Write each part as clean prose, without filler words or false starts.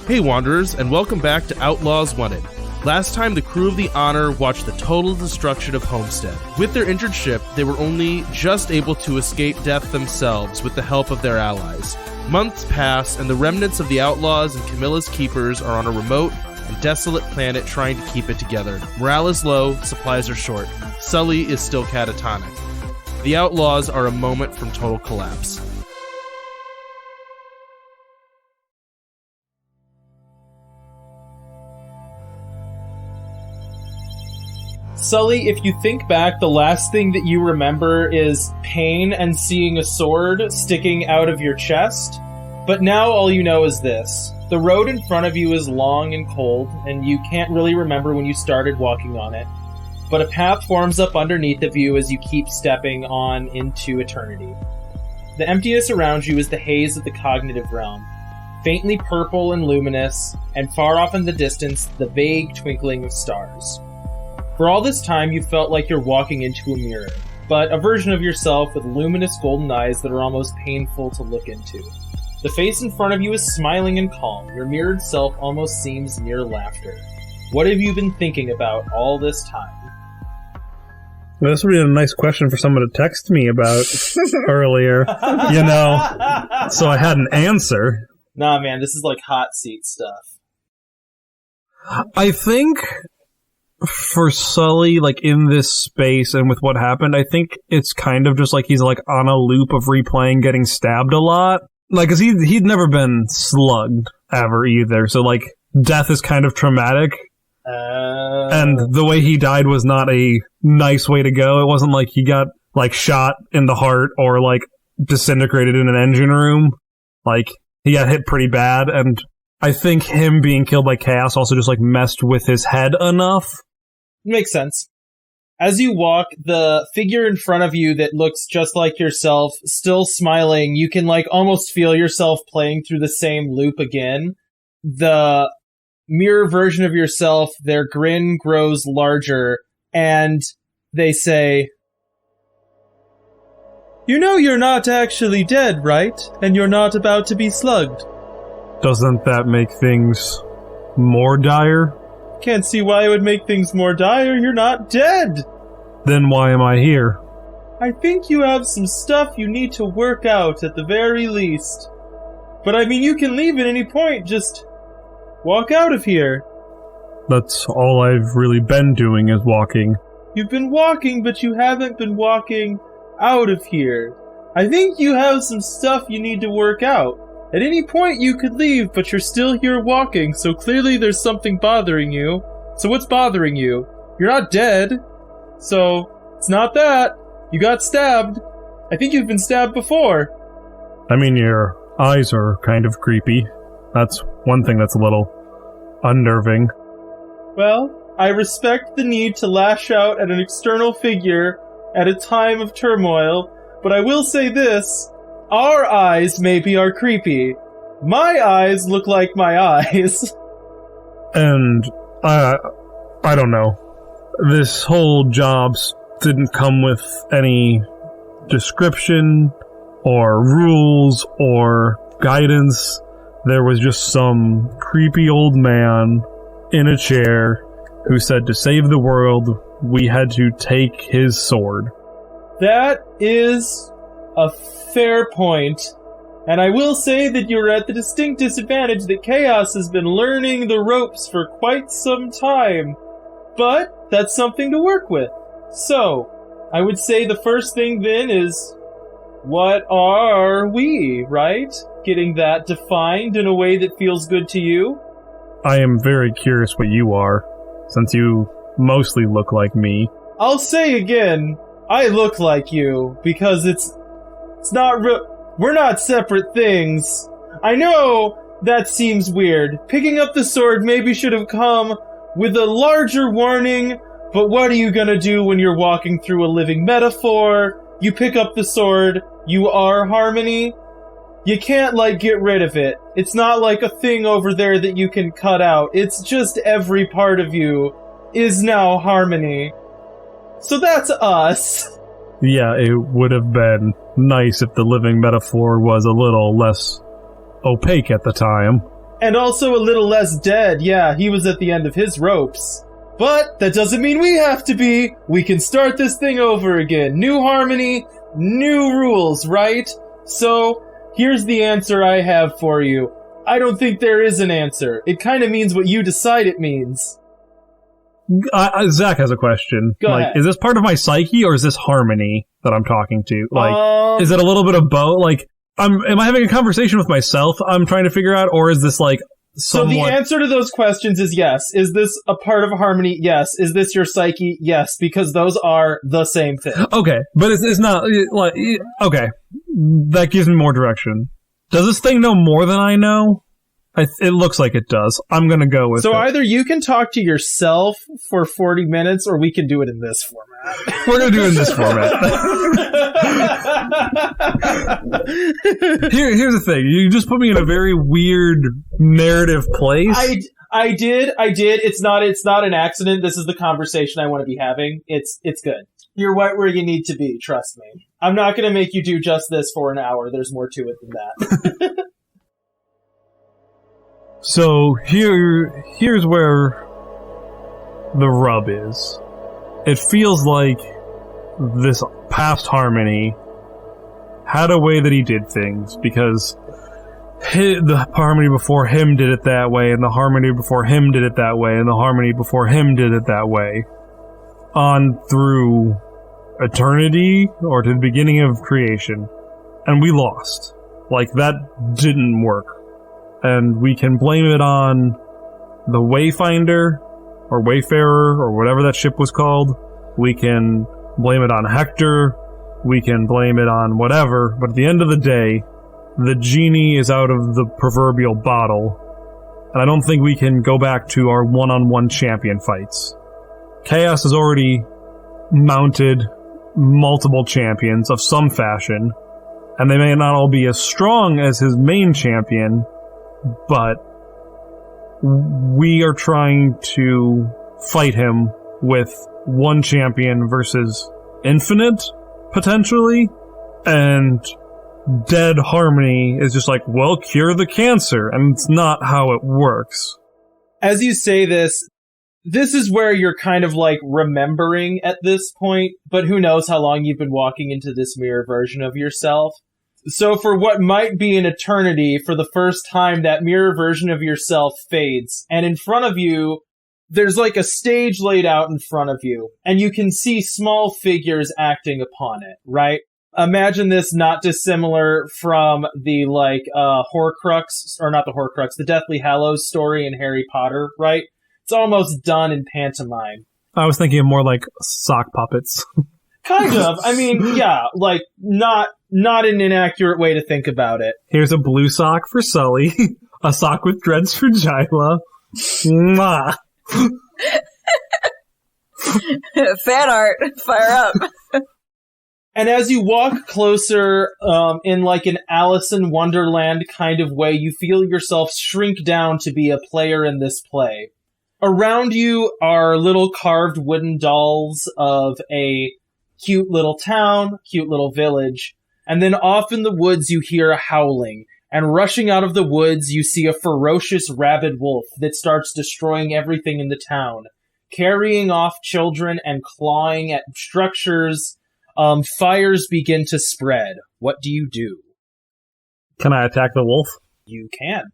Hey Wanderers, and welcome back to Outlaws Wanted. Last time, the crew of the Honor watched the total destruction of Homestead. With their injured ship, they were only just able to escape death themselves with the help of their allies. Months pass, and the remnants of the Outlaws and Camilla's Keepers are on a remote and desolate planet trying to keep it together. Morale is low, supplies are short. Sully is still catatonic. The Outlaws are a moment from total collapse. Sully, if you think back, the last thing that you remember is pain and seeing a sword sticking out of your chest. But now all you know is this. The road in front of you is long and cold, and you can't really remember when you started walking on it. But a path forms up underneath of you as you keep stepping on into eternity. The emptiness around you is the haze of the cognitive realm, faintly purple and luminous, and far off in the distance, the vague twinkling of stars. For all this time, you felt like you're walking into a mirror, but a version of yourself with luminous golden eyes that are almost painful to look into. The face in front of you is smiling and calm. Your mirrored self almost seems near laughter. What have you been thinking about all this time? Well, this would be a nice question for someone to text me about earlier, so I had an answer. Nah, man, this is like hot seat stuff. I think for Sully, like, in this space and with what happened, I think it's kind of just like he's, like, on a loop of replaying getting stabbed a lot. Like, 'cause he'd never been slugged ever either, so, like, death is kind of traumatic. And the way he died was not a nice way to go. It wasn't like he got, like, shot in the heart or, like, disintegrated in an engine room. Like, he got hit pretty bad, and I think him being killed by chaos also just, like, messed with his head enough. Makes sense. As you walk, the figure in front of you that looks just like yourself, still smiling, you can, like, almost feel yourself playing through the same loop again. The mirror version of yourself, their grin grows larger, and they say, "You know you're not actually dead, right? And you're not about to be slugged." Doesn't that make things more dire? Can't see why it would make things more dire. You're not dead. Then why am I here? I think you have some stuff you need to work out at the very least. But I mean, you can leave at any point. Just walk out of here. That's all I've really been doing is walking. You've been walking, but you haven't been walking out of here. I think you have some stuff you need to work out. At any point you could leave, but you're still here walking, so clearly there's something bothering you. So what's bothering you? You're not dead. So, it's not that. You got stabbed. I think you've been stabbed before. I mean, your eyes are kind of creepy. That's one thing that's a little unnerving. Well, I respect the need to lash out at an external figure at a time of turmoil, but I will say this. Our eyes maybe are creepy. My eyes look like my eyes. And, I don't know. This whole job didn't come with any description, or rules, or guidance. There was just some creepy old man in a chair who said to save the world, we had to take his sword. That is a fair point, and I will say that you're at the distinct disadvantage that Chaos has been learning the ropes for quite some time, but that's something to work with. So, I would say the first thing then is, what are we, right? Getting that defined in a way that feels good to you? I am very curious what you are, since you mostly look like me. I'll say again, I look like you, because it's not we're not separate things. I know that seems weird. Picking up the sword maybe should have come with a larger warning, but what are you gonna do when you're walking through a living metaphor? You pick up the sword, you are Harmony. You can't, like, get rid of it. It's not like a thing over there that you can cut out. It's just every part of you is now Harmony. So that's us. Yeah, it would have been nice if the living metaphor was a little less opaque at the time. And also a little less dead. Yeah, he was at the end of his ropes. But that doesn't mean we have to be. We can start this thing over again. New harmony, new rules, right? So, here's the answer I have for you. I don't think there is an answer. It kind of means what you decide it means. Zach has a question. Go ahead. Is this part of my psyche or is this harmony that I'm talking to? Is it a little bit of both? Am I having a conversation with myself I'm trying to figure out, or is this So the answer to those questions is yes. Is this a part of harmony? Yes. Is this your psyche? Yes, because those are the same thing. Okay, but it's not, okay. That gives me more direction. Does this thing know more than I know? It looks like it does. I'm gonna go with it. So either you can talk to yourself for 40 minutes, or we can do it in this format. We're gonna do it in this format. Here's the thing. You just put me in a very weird narrative place. I did. It's not an accident. This is the conversation I want to be having. It's good. You're right where you need to be, trust me. I'm not going to make you do just this for an hour. There's more to it than that. So here's where the rub is. It feels like this past harmony had a way that he did things, because the harmony before him did it that way, and the harmony before him did it that way, and the harmony before him did it that way. On through eternity, or to the beginning of creation. And we lost. That didn't work. And we can blame it on the Wayfinder, or Wayfarer, or whatever that ship was called. We can blame it on Hector. We can blame it on whatever. But at the end of the day, the genie is out of the proverbial bottle. And I don't think we can go back to our one-on-one champion fights. Chaos has already mounted multiple champions of some fashion. And they may not all be as strong as his main champion, but we are trying to fight him with one champion versus infinite, potentially, and dead harmony is just cure the cancer, and it's not how it works. As you say this is where you're kind of remembering at this point, but who knows how long you've been walking into this mirror version of yourself. So for what might be an eternity, for the first time, that mirror version of yourself fades. And in front of you, there's a stage laid out in front of you. And you can see small figures acting upon it, right? Imagine this not dissimilar from the, Horcrux, or not the Horcrux, the Deathly Hallows story in Harry Potter, right? It's almost done in pantomime. I was thinking of more sock puppets. Kind of. I mean, yeah, not an inaccurate way to think about it. Here's a blue sock for Sully, a sock with dreads for Jila. Mwah. Fan art, fire up. And as you walk closer, in an Alice in Wonderland kind of way, you feel yourself shrink down to be a player in this play. Around you are little carved wooden dolls of a cute little town, cute little village. And then off in the woods you hear a howling. And rushing out of the woods you see a ferocious rabid wolf that starts destroying everything in the town. Carrying off children and clawing at structures. Fires begin to spread. What do you do? Can I attack the wolf? You can.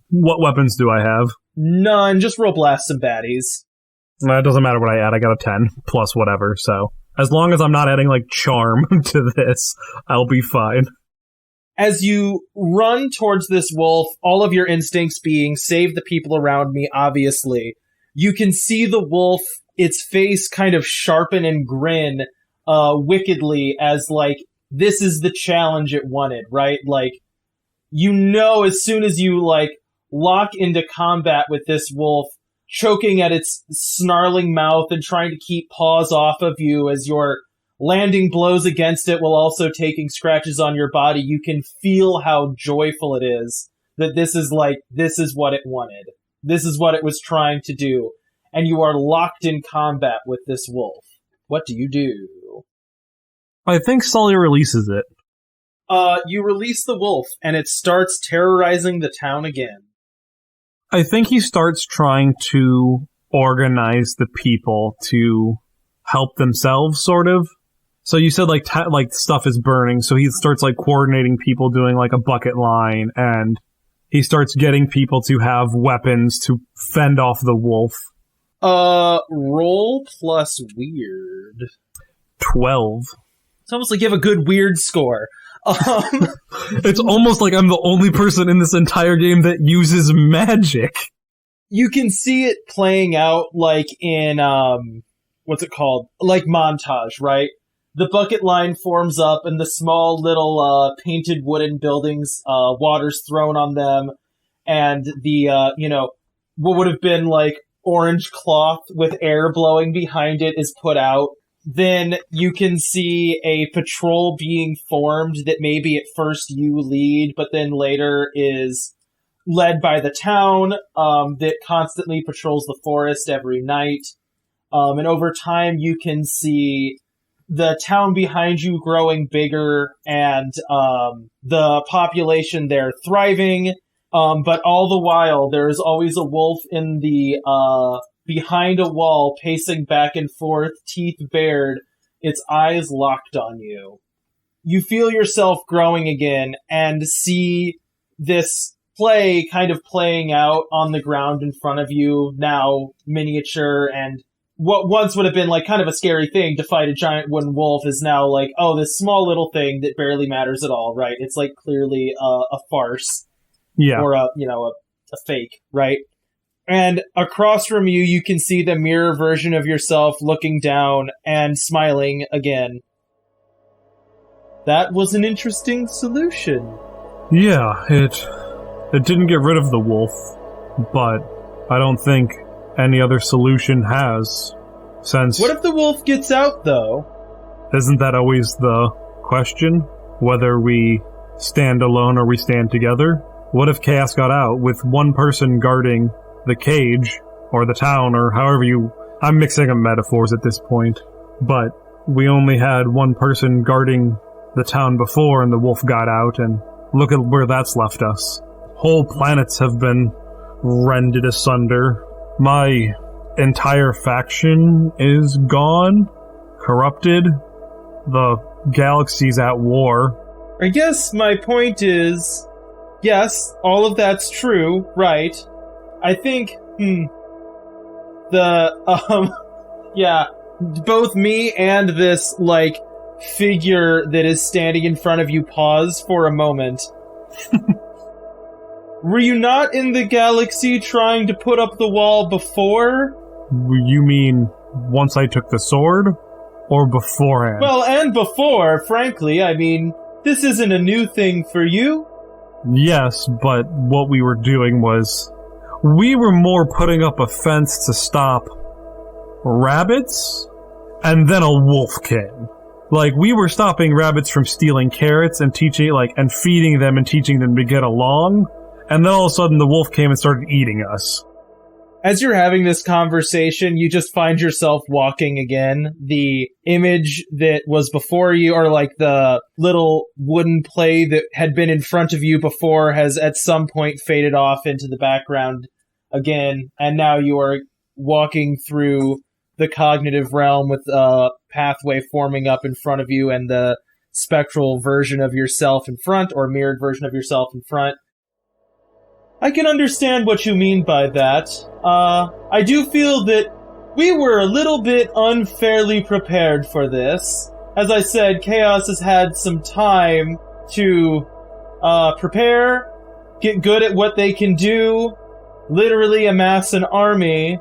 What weapons do I have? None. Just roll blast some baddies. It doesn't matter what I add. I got a 10 plus whatever, so as long as I'm not adding charm to this, I'll be fine. As you run towards this wolf, all of your instincts being save the people around me, obviously, you can see the wolf, its face kind of sharpen and grin wickedly as this is the challenge it wanted, right? As soon as you lock into combat with this wolf, choking at its snarling mouth and trying to keep paws off of you as you're landing blows against it while also taking scratches on your body, you can feel how joyful it is that this is what it wanted. This is what it was trying to do. And you are locked in combat with this wolf. What do you do? I think Sully releases it. You release the wolf, and it starts terrorizing the town again. I think he starts trying to organize the people to help themselves, sort of. So you said like stuff is burning, so he starts like coordinating people doing like a bucket line, and he starts getting people to have weapons to fend off the wolf. Roll plus weird. 12. It's almost like you have a good weird score. It's almost like I'm the only person in this entire game that uses magic. You can see it playing out like in, what's it called? Like montage, right? The bucket line forms up and the small little, painted wooden buildings, water's thrown on them, and the, what would have been like orange cloth with air blowing behind it is put out. Then you can see a patrol being formed that maybe at first you lead, but then later is led by the town, that constantly patrols the forest every night. And over time you can see the town behind you growing bigger and the population there thriving. But all the while, there is always a wolf in the behind a wall, pacing back and forth, teeth bared, its eyes locked on you. You feel yourself growing again and see this play kind of playing out on the ground in front of you, now miniature, and what once would have been like kind of a scary thing to fight a giant wooden wolf is now like, oh, this small little thing that barely matters at all, right? It's like clearly a farce. Yeah. Or a fake, right? And across from you, you can see the mirror version of yourself looking down and smiling again. That was an interesting solution. Yeah, it didn't get rid of the wolf, but I don't think any other solution has, since... What if the wolf gets out, though? Isn't that always the question? Whether we stand alone or we stand together? What if Chaos got out with one person guarding the cage, or the town, or however you... I'm mixing up metaphors at this point, but we only had one person guarding the town before and the wolf got out, and look at where that's left us. Whole planets have been rended asunder. My entire faction is gone, corrupted, the galaxy's at war. I guess my point is, yes, all of that's true, right? I think, both me and this, like, figure that is standing in front of you pause for a moment. Were you not in the galaxy trying to put up the wall before? You mean once I took the sword? Or beforehand? Well, and before, frankly. I mean, this isn't a new thing for you. Yes, but what we were doing was... we were more putting up a fence to stop rabbits, and then a wolf came. Like, we were stopping rabbits from stealing carrots and and feeding them and teaching them to get along, and then all of a sudden the wolf came and started eating us. As you're having this conversation, you just find yourself walking again. The image that was before you, or like the little wooden play that had been in front of you before, has at some point faded off into the background again, and now you are walking through the cognitive realm with a pathway forming up in front of you and the spectral version of yourself in front, or mirrored version of yourself in front. I can understand what you mean by that. I do feel that we were a little bit unfairly prepared for this. As I said, Chaos has had some time to prepare, get good at what they can do, literally amass an army.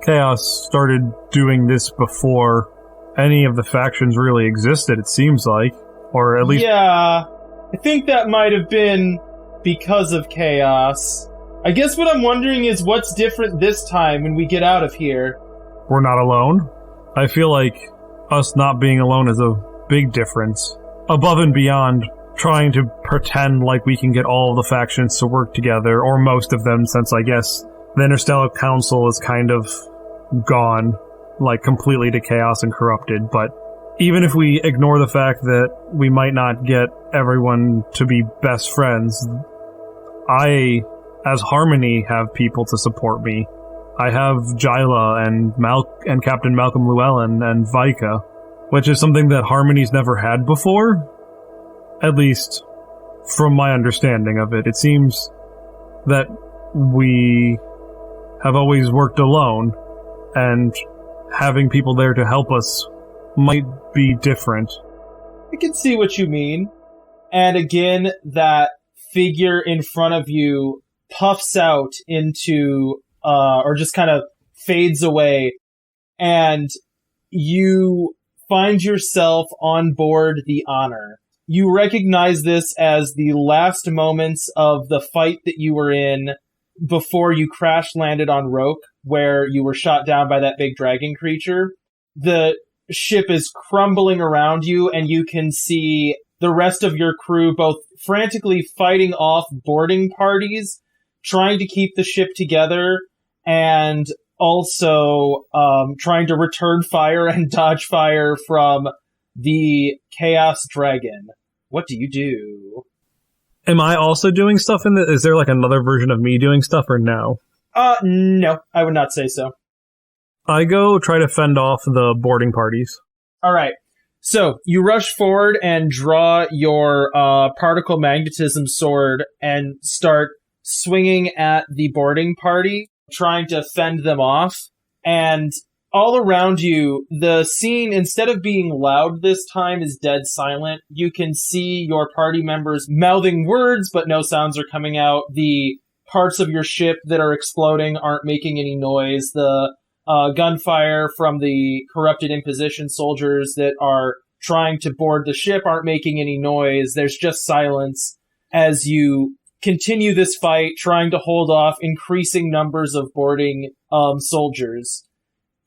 Chaos started doing this before any of the factions really existed, it seems like. Or at least... Yeah, I think that might have been because of Chaos. I guess what I'm wondering is what's different this time when we get out of here. We're not alone. I feel like us not being alone is a big difference. Above and beyond trying to pretend like we can get all of the factions to work together, or most of them, since I guess the Interstellar Council is kind of gone, like completely to chaos and corrupted. But even if we ignore the fact that we might not get everyone to be best friends, I as Harmony, have people to support me. I have Jila and Captain Malcolm Llewellyn and Vaika, which is something that Harmony's never had before. At least, from my understanding of it. It seems that we have always worked alone, and having people there to help us might be different. I can see what you mean. And again, that figure in front of you puffs out into, or just kind of fades away, and you find yourself on board the Honor. You recognize this as the last moments of the fight that you were in before you crash landed on Roke, where you were shot down by that big dragon creature. The ship is crumbling around you, and you can see the rest of your crew both frantically fighting off boarding parties, trying to keep the ship together, and also trying to return fire and dodge fire from the Chaos Dragon. What do you do? Am I also doing stuff in the... Is there like another version of me doing stuff, or no? No, I would not say so. I go try to fend off the boarding parties. Alright, so you rush forward and draw your particle magnetism sword and start swinging at the boarding party, trying to fend them off. And all around you, the scene, instead of being loud this time, is dead silent. You can see your party members mouthing words, but no sounds are coming out. The parts of your ship that are exploding aren't making any noise. The gunfire from the corrupted Imposition soldiers that are trying to board the ship aren't making any noise. There's just silence as you continue this fight, trying to hold off increasing numbers of boarding soldiers.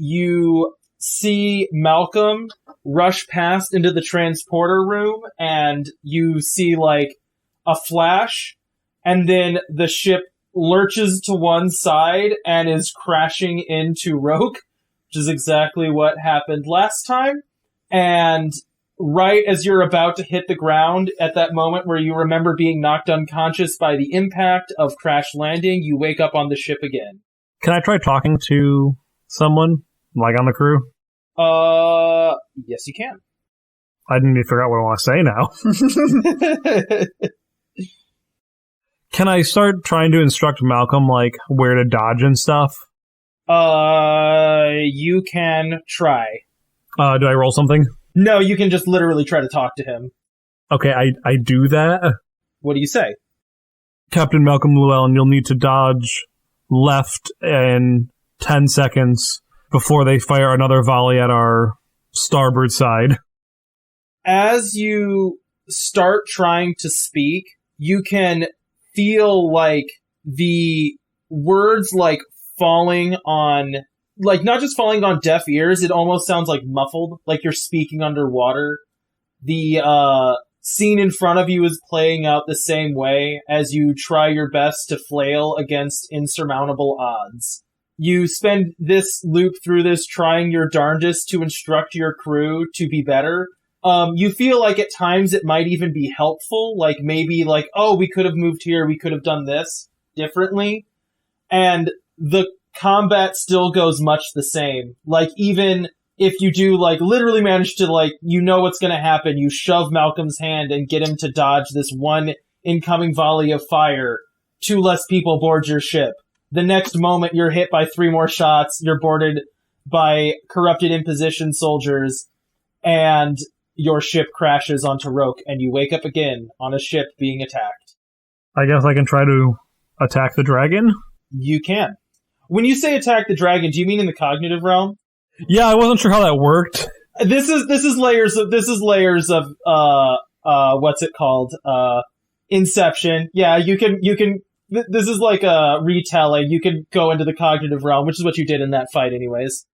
You see Malcolm rush past into the transporter room, and you see, like, a flash, and then the ship lurches to one side and is crashing into Roke, which is exactly what happened last time. And right as you're about to hit the ground, at that moment where you remember being knocked unconscious by the impact of crash landing, you wake up on the ship again. Can I try talking to someone? Like on the crew? Yes you can. I didn't even figure out what I want to say now. Can I start trying to instruct Malcolm, like, where to dodge and stuff? You can try. Do I roll something? No, you can just literally try to talk to him. Okay, I do that. What do you say? Captain Malcolm Llewellyn, you'll need to dodge left in 10 seconds before they fire another volley at our starboard side. As you start trying to speak, you can feel, like, the words, like, falling on, like, not just falling on deaf ears, it almost sounds, like, muffled, like you're speaking underwater. The scene in front of you is playing out the same way as you try your best to flail against insurmountable odds. You spend this loop through this trying your darndest to instruct your crew to be better. You feel like at times it might even be helpful, like maybe like, oh, we could have moved here, we could have done this differently. And the combat still goes much the same. Like, even if you do, like, literally manage to, like, you know what's gonna happen, you shove Malcolm's hand and get him to dodge this one incoming volley of fire, 2 less people board your ship. The next moment, you're hit by 3 more shots, you're boarded by corrupted Imposition soldiers, and your ship crashes onto Roke, and you wake up again on a ship being attacked. I guess I can try to attack the dragon? You can. When you say attack the dragon, do you mean in the cognitive realm? Yeah, I wasn't sure how that worked. This is layers of what's it called? Inception. Yeah, you can this is like a retelling. You can go into the cognitive realm, which is what you did in that fight anyways.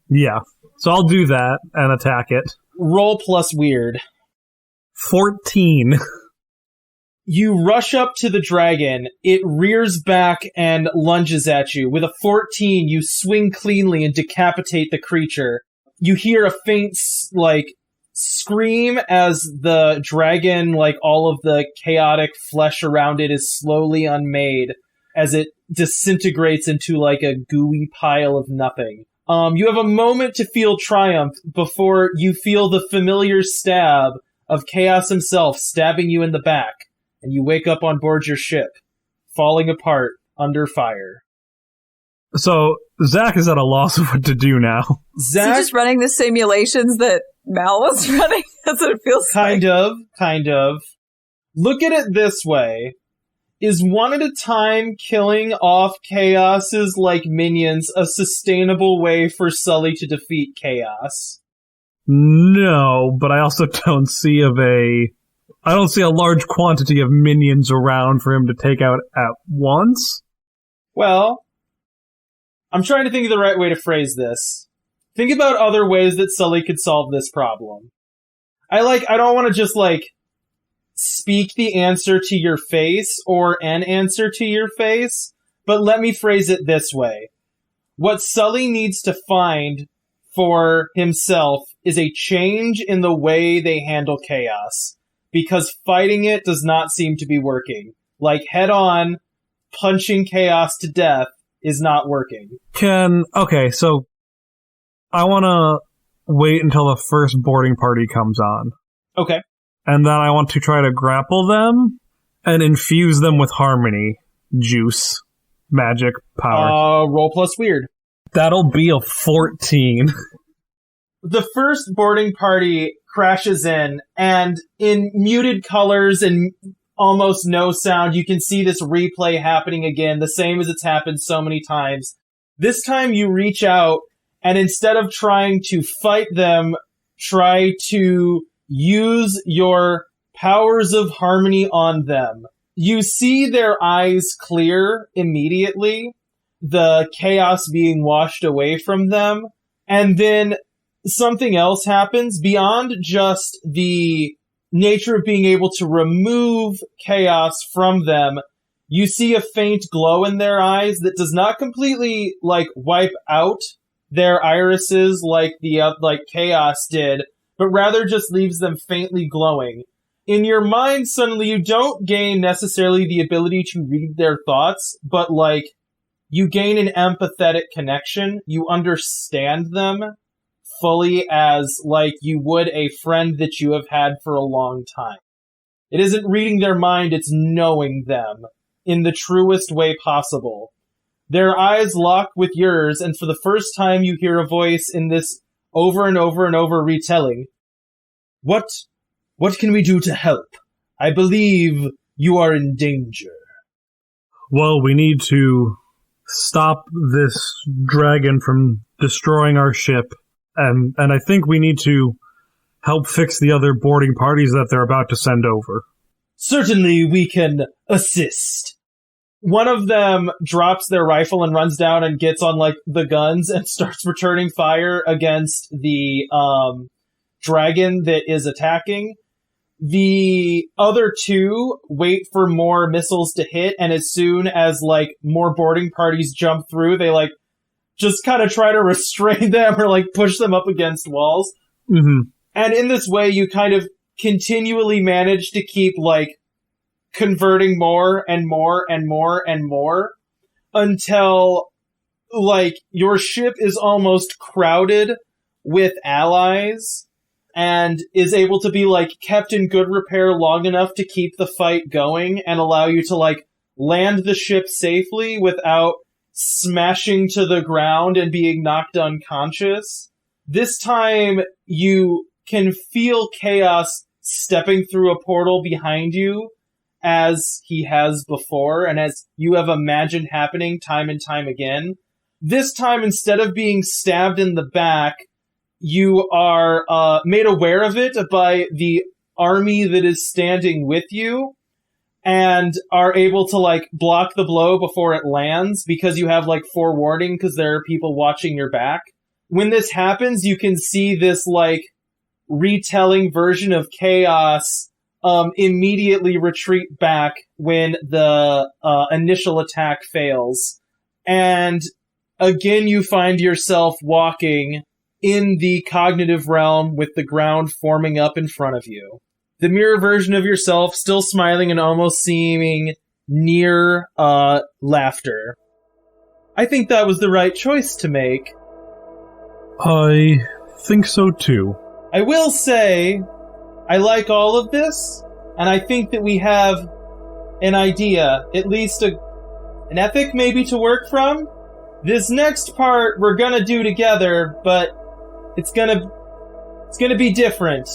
Yeah. So I'll do that and attack it. Roll plus weird. 14. You rush up to the dragon, it rears back and lunges at you. With a 14, you swing cleanly and decapitate the creature. You hear a faint, like, scream as the dragon, like, all of the chaotic flesh around it is slowly unmade. as it disintegrates into like a gooey pile of nothing. You have a moment to feel triumph before you feel the familiar stab of Chaos himself stabbing you in the back, and you wake up on board your ship, falling apart under fire. So, Zach is at a loss of what to do now. Is he just running the simulations that Mal was running? That's what it feels like. Kind of. Look at it this way. Is one at a time killing off Chaos's, like, minions a sustainable way for Sully to defeat Chaos? No, but I also don't see a large quantity of minions around for him to take out at once. Well, I'm trying to think of the right way to phrase this. Think about other ways that Sully could solve this problem. I don't want to just, like, speak the answer to your face or an answer to your face, but let me phrase it this way. What Sully needs to find for himself is a change in the way they handle Chaos, because fighting it does not seem to be working. Like, head-on, punching Chaos to death is not working. Okay, so I want to wait until the first boarding party comes on. Okay. And then I want to try to grapple them and infuse them with harmony, juice, magic, power. Roll plus weird. That'll be a 14. The first boarding party crashes in, and in muted colors and almost no sound, you can see this replay happening again, the same as it's happened so many times. This time you reach out, and instead of trying to fight them, try to use your powers of harmony on them. You see their eyes clear immediately, the chaos being washed away from them, and then something else happens beyond just the nature of being able to remove chaos from them. You see a faint glow in their eyes that does not completely, like, wipe out their irises like chaos did, but rather just leaves them faintly glowing. In your mind, suddenly you don't gain necessarily the ability to read their thoughts, but, like, you gain an empathetic connection. You understand them fully as, like, you would a friend that you have had for a long time. It isn't reading their mind, it's knowing them in the truest way possible. Their eyes lock with yours, and for the first time you hear a voice in this over and over and over retelling. What can we do to help? I believe you are in danger. Well, we need to stop this dragon from destroying our ship, and I think we need to help fix the other boarding parties that they're about to send over. Certainly we can assist. One of them drops their rifle and runs down and gets on, like, the guns and starts returning fire against the dragon that is attacking. The other two wait for more missiles to hit, and as soon as, like, more boarding parties jump through, they, like, just kind of try to restrain them or, like, push them up against walls. Mm-hmm. And in this way, you kind of continually manage to keep, like, converting more and more and more and more until, like, your ship is almost crowded with allies and is able to be, like, kept in good repair long enough to keep the fight going and allow you to, like, land the ship safely without smashing to the ground and being knocked unconscious. This time, you can feel Chaos stepping through a portal behind you as he has before, and as you have imagined happening time and time again. This time, instead of being stabbed in the back, you are made aware of it by the army that is standing with you, and are able to, like, block the blow before it lands, because you have, like, forewarning, because there are people watching your back. When this happens, you can see this, like, retelling version of Chaos immediately retreat back when the initial attack fails. And again, you find yourself walking in the cognitive realm with the ground forming up in front of you. The mirror version of yourself still smiling and almost seeming near laughter. I think that was the right choice to make. I think so too. I will say, I like all of this, and I think that we have an idea, at least an ethic maybe to work from. This next part we're gonna do together, but it's gonna be different.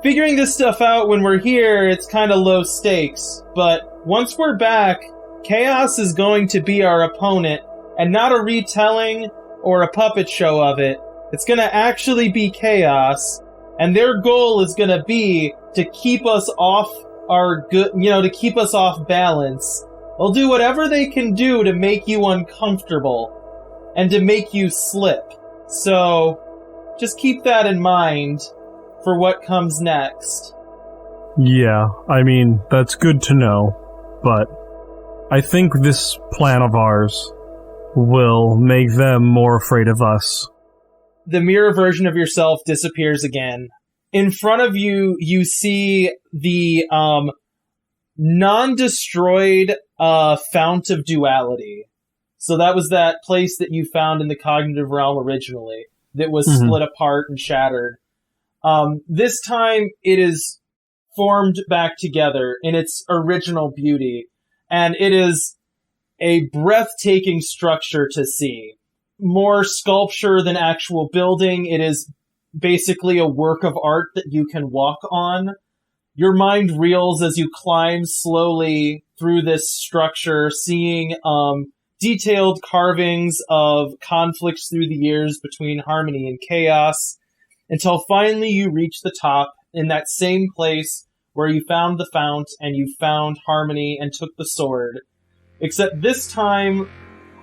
Figuring this stuff out when we're here, it's kind of low stakes, but once we're back, Chaos is going to be our opponent, and not a retelling or a puppet show of it. It's gonna actually be Chaos, and their goal is gonna be to keep us off to keep us off balance. They'll do whatever they can do to make you uncomfortable, and to make you slip. So, just keep that in mind for what comes next. Yeah, I mean, that's good to know, but I think this plan of ours will make them more afraid of us. The mirror version of yourself disappears again. In front of you, you see the non-destroyed fount of duality. So that was that place that you found in the cognitive realm originally, that was split apart and shattered. This time, it is formed back together in its original beauty, and it is a breathtaking structure to see. More sculpture than actual building. It is basically a work of art that you can walk on. Your mind reels as you climb slowly through this structure, seeing detailed carvings of conflicts through the years between harmony and chaos, until finally you reach the top in that same place where you found the fount and you found harmony and took the sword. Except this time,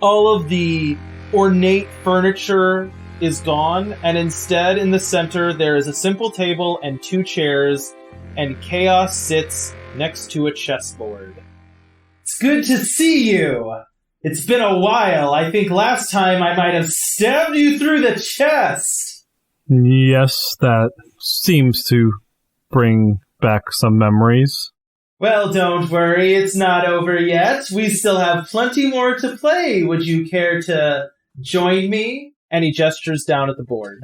all of the ornate furniture is gone, and instead in the center there is a simple table and 2 chairs, and Chaos sits next to a chessboard. It's good to see you! It's been a while. I think last time I might have stabbed you through the chest! Yes, that seems to bring back some memories. Well, don't worry, it's not over yet. We still have plenty more to play. Would you care to join me? And he gestures down at the board.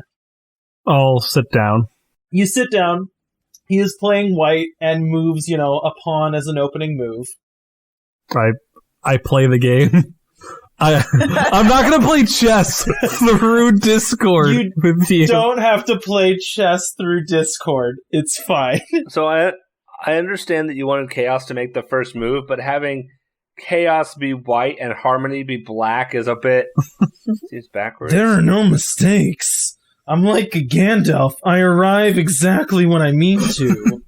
I'll sit down. You sit down. He is playing white and moves, a pawn as an opening move. I play the game. I'm not going to play chess through Discord with you. You don't have to play chess through Discord. It's fine. So I understand that you wanted Chaos to make the first move, but having Chaos be white and Harmony be black is a bit... Seems backwards. There are no mistakes. I'm like a Gandalf. I arrive exactly when I mean to.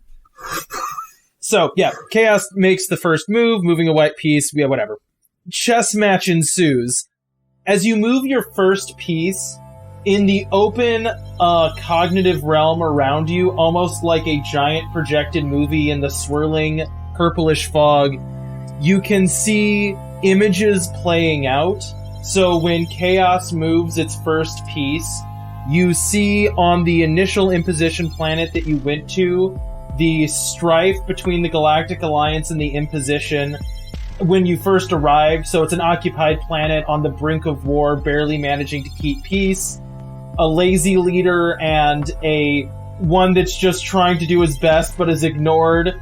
So, yeah, Chaos makes the first move, moving a white piece, whatever. Chess match ensues. As you move your first piece, in the open cognitive realm around you, almost like a giant projected movie in the swirling purplish fog, you can see images playing out. So when Chaos moves its first piece, you see on the initial imposition planet that you went to, the strife between the Galactic Alliance and the Imposition when you first arrived. So it's an occupied planet on the brink of war, barely managing to keep peace. A lazy leader and a one that's just trying to do his best but is ignored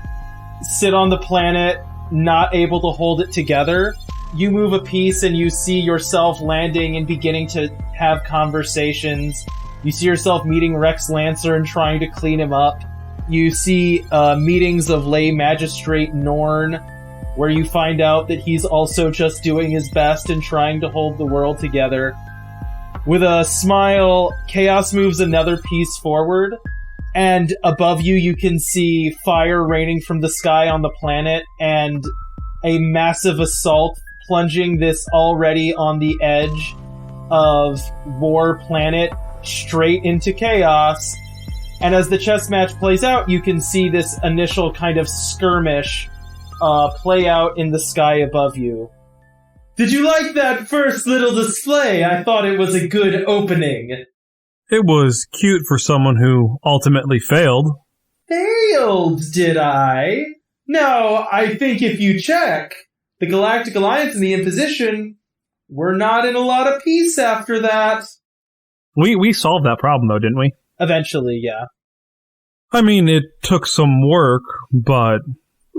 sit on the planet, not able to hold it together. You move a piece and you see yourself landing and beginning to have conversations. You see yourself meeting Rex Lancer and trying to clean him up. You see meetings of lay magistrate Norn, where you find out that he's also just doing his best and trying to hold the world together. With a smile, Chaos moves another piece forward, and above you, you can see fire raining from the sky on the planet, and a massive assault plunging this already on the edge of war planet straight into chaos. And as the chess match plays out, you can see this initial kind of skirmish play out in the sky above you. Did you like that first little display? I thought it was a good opening. It was cute for someone who ultimately failed. Failed, did I? No, I think if you check, The Galactic Alliance and the Imposition were not in a lot of peace after that. We solved that problem, though, didn't we? Eventually, yeah. I mean, it took some work, but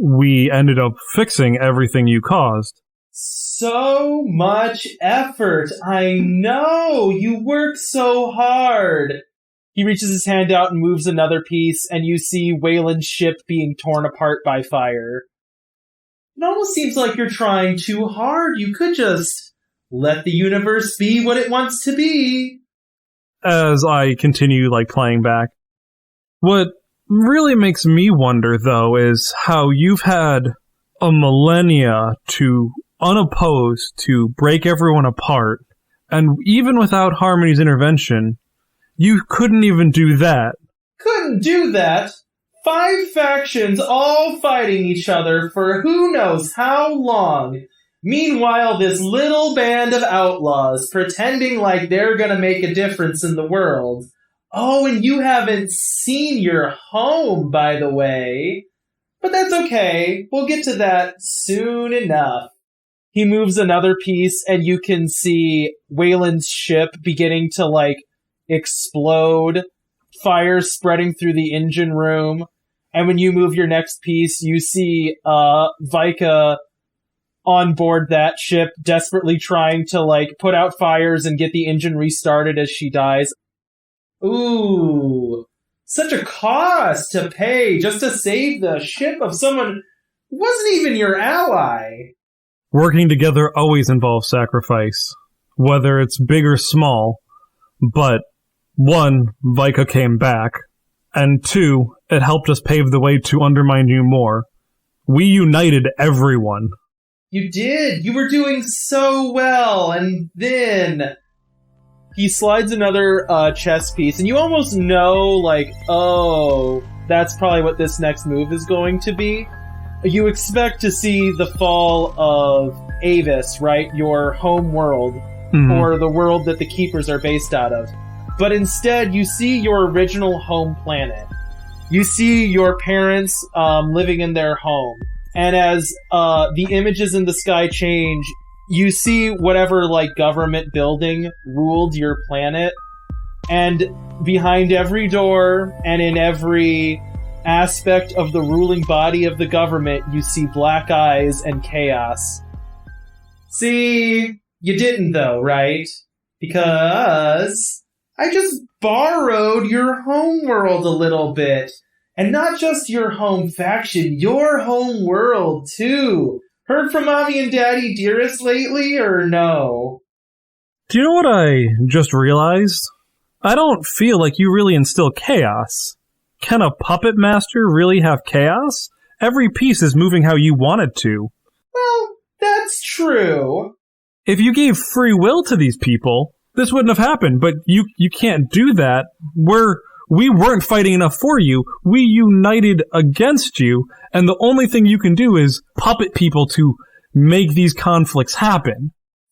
we ended up fixing everything you caused. So much effort. I know. You work so hard. He reaches his hand out and moves another piece, and you see Waylon's ship being torn apart by fire. It almost seems like you're trying too hard. You could just let the universe be what it wants to be. As I continue, playing back. What really makes me wonder, though, is how you've had a millennia to, unopposed, to break everyone apart, and even without Harmony's intervention, you couldn't even do that. Couldn't do that? 5 factions all fighting each other for who knows how long. Meanwhile, this little band of outlaws pretending like they're gonna make a difference in the world. Oh, and you haven't seen your home, by the way. But that's okay. We'll get to that soon enough. He moves another piece, and you can see Waylon's ship beginning to, explode. Fire spreading through the engine room. And when you move your next piece, you see Vaika on board that ship, desperately trying to, put out fires and get the engine restarted as she dies. Ooh, such a cost to pay just to save the ship of someone who wasn't even your ally. Working together always involves sacrifice, whether it's big or small. But 1, Vaika came back, and 2, it helped us pave the way to undermine you more. We united everyone. You did. You were doing so well, and then he slides another chess piece, and you almost know, oh, that's probably what this next move is going to be. You expect to see the fall of Avis, right? Your home world, or the world that the Keepers are based out of. But instead, you see your original home planet. You see your parents living in their home. And as the images in the sky change, you see whatever, government building ruled your planet. And behind every door and in every aspect of the ruling body of the government, you see black eyes and chaos. See, you didn't though, right? Because I just borrowed your home world a little bit. And not just your home faction, your home world too. Heard from Mommy and Daddy Dearest lately, or no? Do you know what I just realized? I don't feel like you really instill chaos. Can a puppet master really have chaos? Every piece is moving how you want it to. Well, that's true. If you gave free will to these people, this wouldn't have happened, but you can't do that. We weren't fighting enough for you. We united against you, and the only thing you can do is puppet people to make these conflicts happen.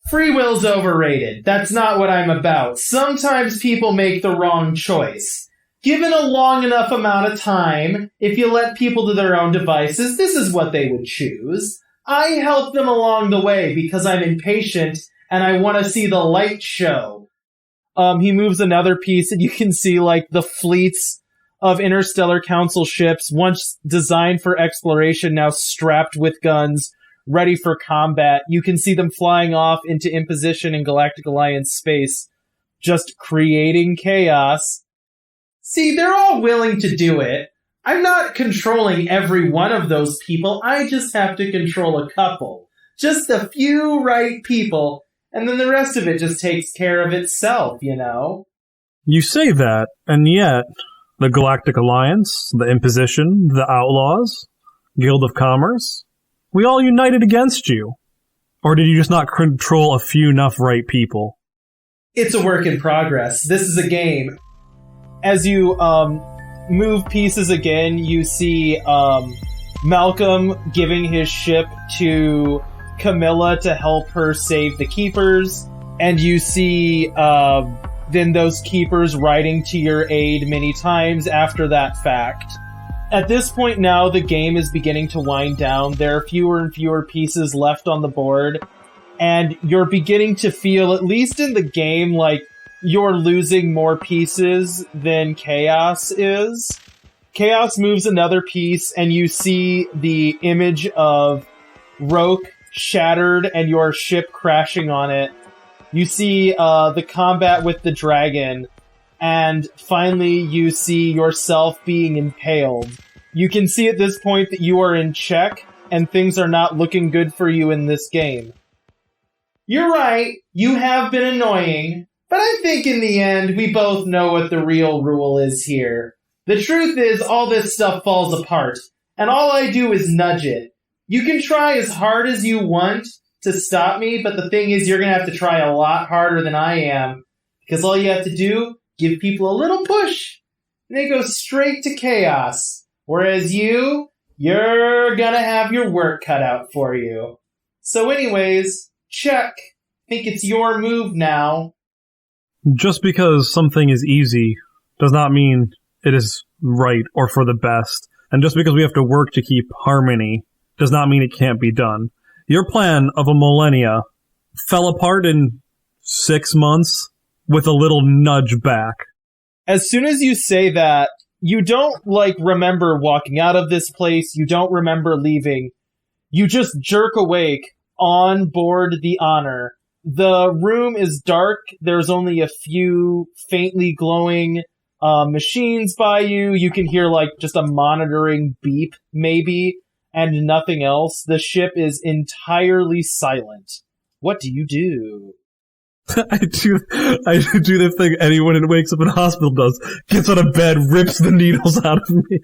Free will's overrated. That's not what I'm about. Sometimes people make the wrong choice. Given a long enough amount of time, if you let people to their own devices, this is what they would choose. I help them along the way because I'm impatient and I want to see the light show. He moves another piece, and you can see, the fleets of Interstellar Council ships, once designed for exploration, now strapped with guns, ready for combat. You can see them flying off into Imposition and Galactic Alliance space, just creating chaos. See, they're all willing to do it. I'm not controlling every one of those people. I just have to control a couple. Just a few right people. And then the rest of it just takes care of itself, you know? You say that, and yet, the Galactic Alliance, the Imposition, the Outlaws, Guild of Commerce, we all united against you. Or did you just not control a few enough right people? It's a work in progress. This is a game. As you move pieces again, you see Malcolm giving his ship to Camilla to help her save the Keepers, and you see then those Keepers riding to your aid many times after that fact. At this point now, the game is beginning to wind down. There are fewer and fewer pieces left on the board, and you're beginning to feel, at least in the game, like you're losing more pieces than Chaos is. Chaos moves another piece, and you see the image of Roke shattered and your ship crashing on it. You see the combat with the dragon, and finally you see yourself being impaled. You can see at this point that you are in check, and things are not looking good for you in this game. You're right, you have been annoying, but I think in the end we both know what the real rule is here. The truth is, all this stuff falls apart, and all I do is nudge it. You can try as hard as you want to stop me, but the thing is, you're gonna have to try a lot harder than I am, because all you have to do, give people a little push, and they go straight to chaos. Whereas you're gonna have your work cut out for you. So anyways, check. Think it's your move now. Just because something is easy does not mean it is right or for the best. And just because we have to work to keep harmony does not mean it can't be done. Your plan of a millennia fell apart in 6 months with a little nudge back. As soon as you say that, you don't, remember walking out of this place. You don't remember leaving. You just jerk awake on board the Honor. The room is dark. There's only a few faintly glowing machines by you. You can hear, just a monitoring beep, maybe, and nothing else. The ship is entirely silent. What do you do? I do the thing anyone who wakes up in a hospital does. Gets on a bed, rips the needles out of me,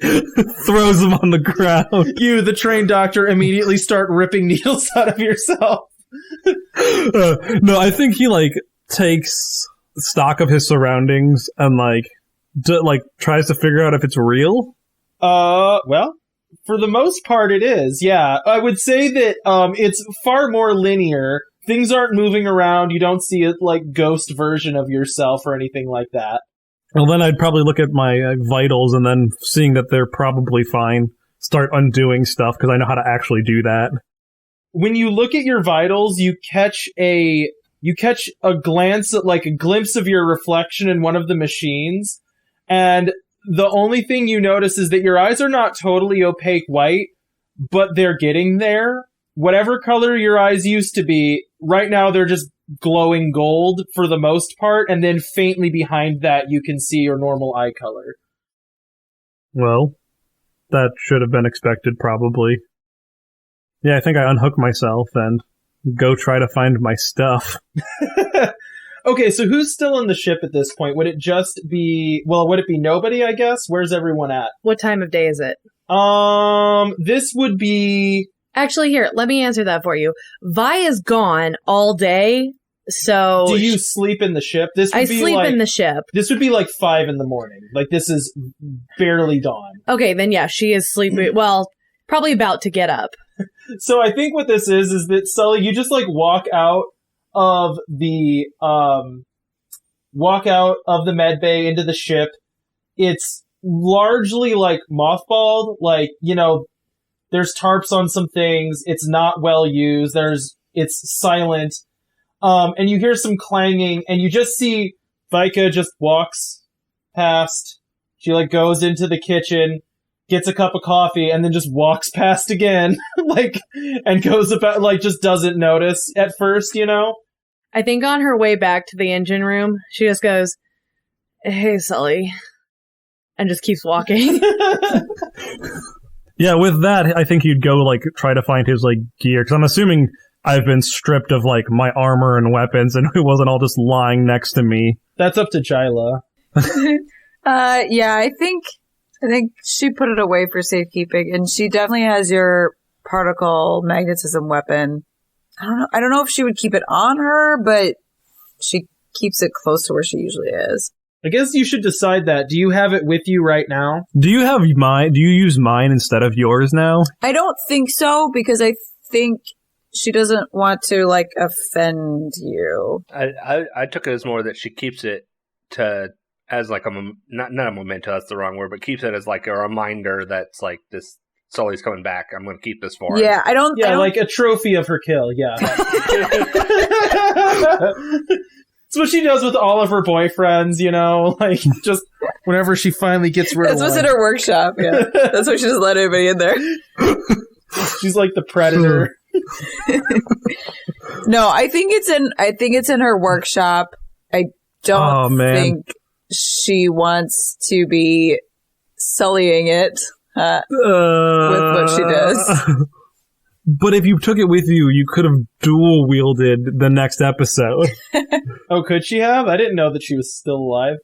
throws them on the ground. You, the trained doctor, immediately start ripping needles out of yourself. No, I think he, takes stock of his surroundings and, tries to figure out if it's real. Well, for the most part it is, yeah. I would say that, it's far more linear. Things aren't moving around. You don't see a, ghost version of yourself or anything like that. Well, then I'd probably look at my vitals and then seeing that they're probably fine, start undoing stuff because I know how to actually do that. When you look at your vitals, you catch a glance at, a glimpse of your reflection in one of the machines, and the only thing you notice is that your eyes are not totally opaque white, but they're getting there. Whatever color your eyes used to be, right now they're just glowing gold for the most part, and then faintly behind that you can see your normal eye color. Well, that should have been expected, probably. Yeah, I think I unhook myself and go try to find my stuff. Okay, so who's still in the ship at this point? Would it just be... Well, would it be nobody, I guess? Where's everyone at? What time of day is it? This would be... Actually, here, let me answer that for you. Vi is gone all day, so... Do you sleep in the ship? I sleep in the ship. This would be 5 in the morning. This is barely dawn. Okay, then yeah, she is sleeping... Well, probably about to get up. So I think what this is that, Sully, you just, walk out of the med bay into the ship. It's largely, mothballed. There's tarps on some things. It's not well used. It's silent. And you hear some clanging, and you just see Vaika just walks past. She, goes into the kitchen, gets a cup of coffee, and then just walks past again, and goes about, just doesn't notice at first, I think on her way back to the engine room, she just goes, "Hey, Sully," and just keeps walking. Yeah, with that, I think you'd go, try to find his, gear, because I'm assuming I've been stripped of, my armor and weapons, and it wasn't all just lying next to me. That's up to Jila. Yeah, I think she put it away for safekeeping, and she definitely has your particle magnetism weapon. I don't know if she would keep it on her, but she keeps it close to where she usually is. I guess you should decide that. Do you have it with you right now? Do you use mine instead of yours now? I don't think so, because I think she doesn't want to, offend you. I took it as more that she keeps it to as like not a memento, that's the wrong word, but keeps it as like a reminder that's like this Sully's coming back. I'm going to keep this for him. Yeah, I don't. like a trophy of her kill. Yeah. It's what she does with all of her boyfriends, like just whenever she finally gets rid of That's what's one. in her workshop. Yeah, that's why she just let everybody in there. She's like the predator. No, I think it's in her workshop. I don't think she wants to be sullying it with what she does. But if you took it with you, you could have dual wielded the next episode. Oh, could she have? I didn't know that she was still alive.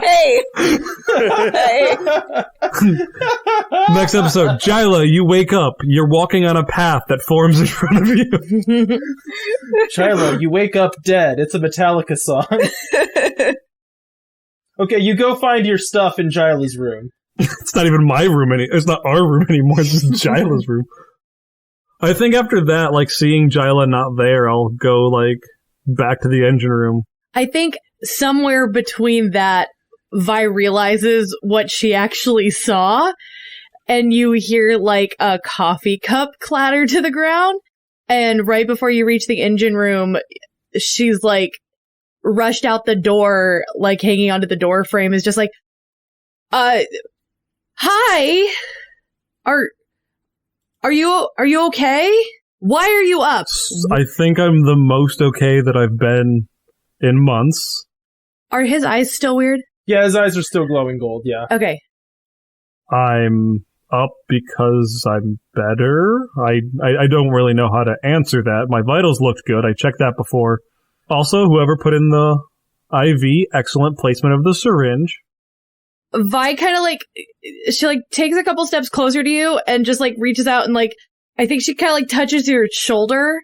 Hey! Next episode, Jila, you wake up. You're walking on a path that forms in front of you. Jila, you wake up dead. It's a Metallica song. Okay, you go find your stuff in Jila's room. It's not even my room it's not our room anymore, it's just Jila's room. I think after that, like, seeing Jila not there, I'll go, like, back to the engine room. I think somewhere between that, Vi realizes what she actually saw, and you hear, like, a coffee cup clatter to the ground, and right before you reach the engine room, she's, like, rushed out the door, like, hanging onto the door frame, is just like, hi! Are you okay? Why are you up? I think I'm the most okay that I've been in months. Are his eyes still weird? Yeah, his eyes are still glowing gold, yeah. Okay. I'm up because I'm better. I don't really know how to answer that. My vitals looked good. I checked that before. Also, whoever put in the IV, excellent placement of the syringe. Vi kind of like, she like takes a couple steps closer to you and just like reaches out and like, I think she kind of like touches your shoulder.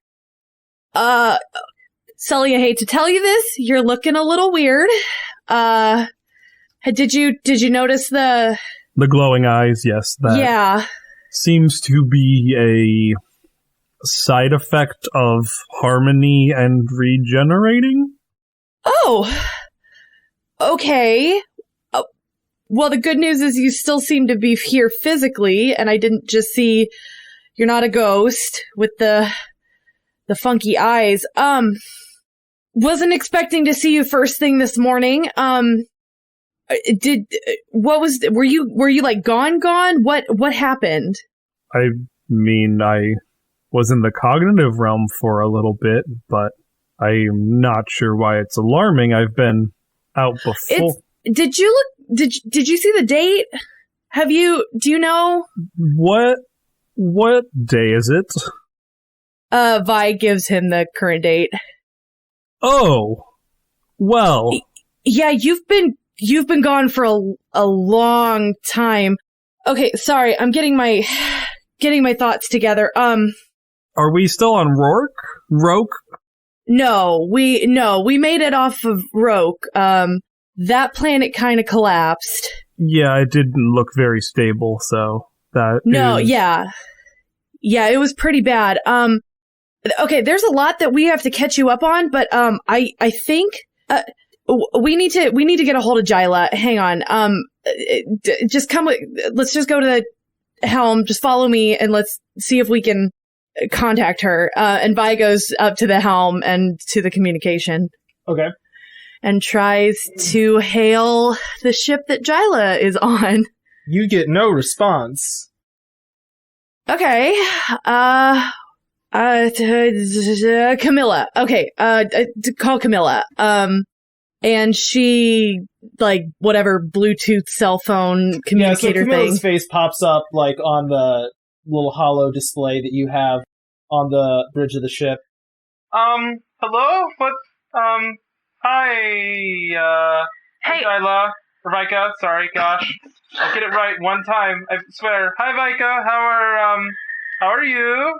Sully, I hate to tell you this, you're looking a little weird. Did you notice the glowing eyes? Yes, that seems to be a side effect of harmony and regenerating. Oh, okay. Well, the good news is you still seem to be here physically, and I didn't just see you're not a ghost with the funky eyes. Wasn't expecting to see you first thing this morning. Were you like gone? What happened? I mean, I was in the cognitive realm for a little bit, but I'm not sure why it's alarming. I've been out before. Did you see the date? Do you know? What day is it? Vi gives him the current date. Oh, well. Yeah, you've been gone for a long time. Okay, sorry, I'm getting my thoughts together. Are we still on Roke? No, we made it off of Roke. That planet kind of collapsed. Yeah, it didn't look very stable, so that Yeah, it was pretty bad. Okay, there's a lot that we have to catch you up on, but I think we need to get a hold of Jila. Hang on. Just come with. Let's just go to the helm. Just follow me, and let's see if we can contact her. And Vi goes up to the helm and to the communication. Okay. And tries to hail the ship that Jila is on. You get no response. Okay. Camilla. Okay. Call Camilla. And she, like, whatever Bluetooth cell phone communicator so Camilla's thing. face pops up, like, on the little holo display that you have on the bridge of the ship. Hello? What, hi, Hey. Jila. Or Vaika, sorry, gosh. I'll get it right one time, I swear. Hi, Vaika, how are you?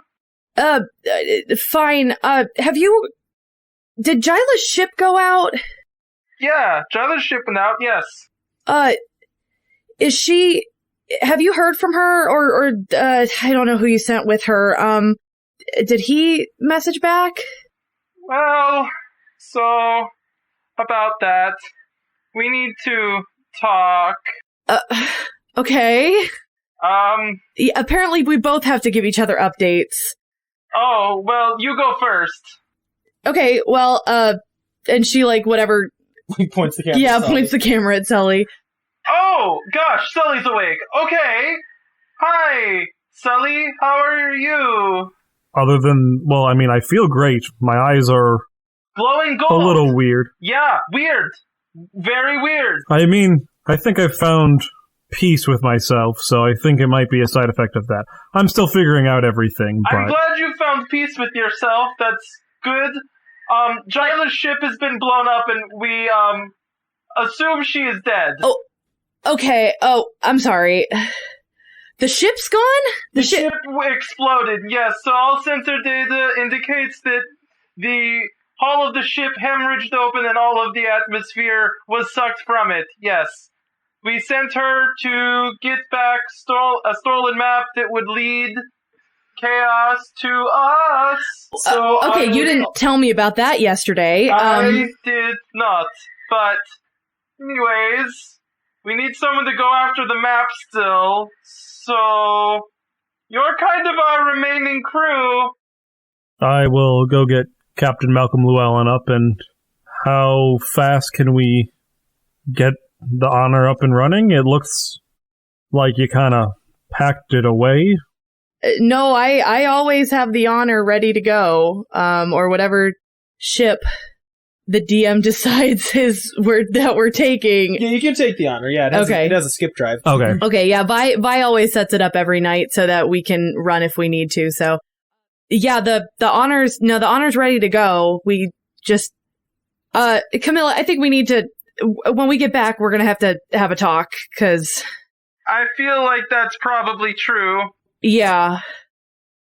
Fine. Did Jila's ship go out? Yeah, Jila's ship went out, yes. Have you heard from her, or I don't know who you sent with her, did he message back? Well, so, about that. We need to talk. Okay. Yeah, apparently we both have to give each other updates. Oh, well, you go first. Okay, well, and she, whatever... He points the camera Yeah, at Sully. points the camera at Sully. Oh, gosh, Sully's awake. Okay. Hi, Sully, how are you? Other than, well, I mean, I feel great. My eyes are Glowing a gold. little weird. Yeah, weird. Very weird. I mean, I think I've found peace with myself, so I think it might be a side effect of that. I'm still figuring out everything, but... I'm glad you found peace with yourself. That's good. Jila's ship has been blown up, and we, assume she is dead. Oh, okay. Oh, I'm sorry. The ship's gone? The ship exploded, yes. So all sensor data indicates that the hull of the ship hemorrhaged open and all of the atmosphere was sucked from it, yes. We sent her to get back a stolen map that would lead chaos to us. So okay, you didn't tell me about that yesterday. I did not. But anyways, we need someone to go after the map still. So you're kind of our remaining crew. I will go get Captain Malcolm Llewellyn up, and how fast can we get the honor up and running? It looks like you kind of packed it away. No, I always have the honor ready to go, or whatever ship the DM decides that we're taking. Yeah, you can take the honor. Yeah, it has a skip drive. Okay. Okay, yeah, Vi always sets it up every night so that we can run if we need to. So, yeah, the honor's ready to go. We just, Camilla, I think we need to, when we get back, we're gonna have a talk, cause... I feel like that's probably true. Yeah.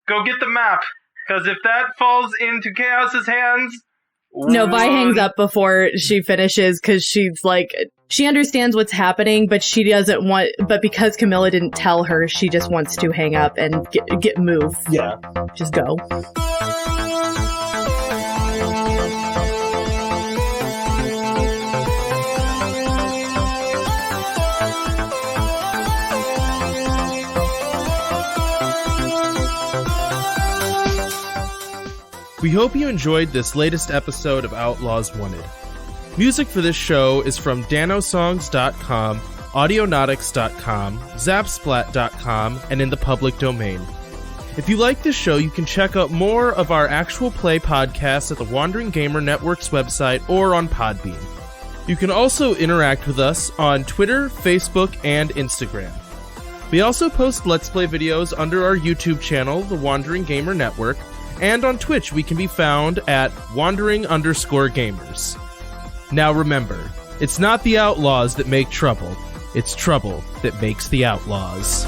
Go get the map, because if that falls into Chaos's hands... No, Vi hangs up before she finishes, because she's like, she understands what's happening, but she doesn't want, but because Camilla didn't tell her, she just wants to hang up and get move. Yeah. Just go. We hope you enjoyed this latest episode of Outlaws Wanted. Music for this show is from danosongs.com, audionautics.com, zapsplat.com, and in the public domain. If you like this show, you can check out more of our actual play podcasts at the Wandering Gamer Network's website or on Podbean. You can also interact with us on Twitter, Facebook, and Instagram. We also post Let's Play videos under our YouTube channel, the Wandering Gamer Network, and on Twitch we can be found at wandering_gamers. Now remember, it's not the outlaws that make trouble, it's trouble that makes the outlaws.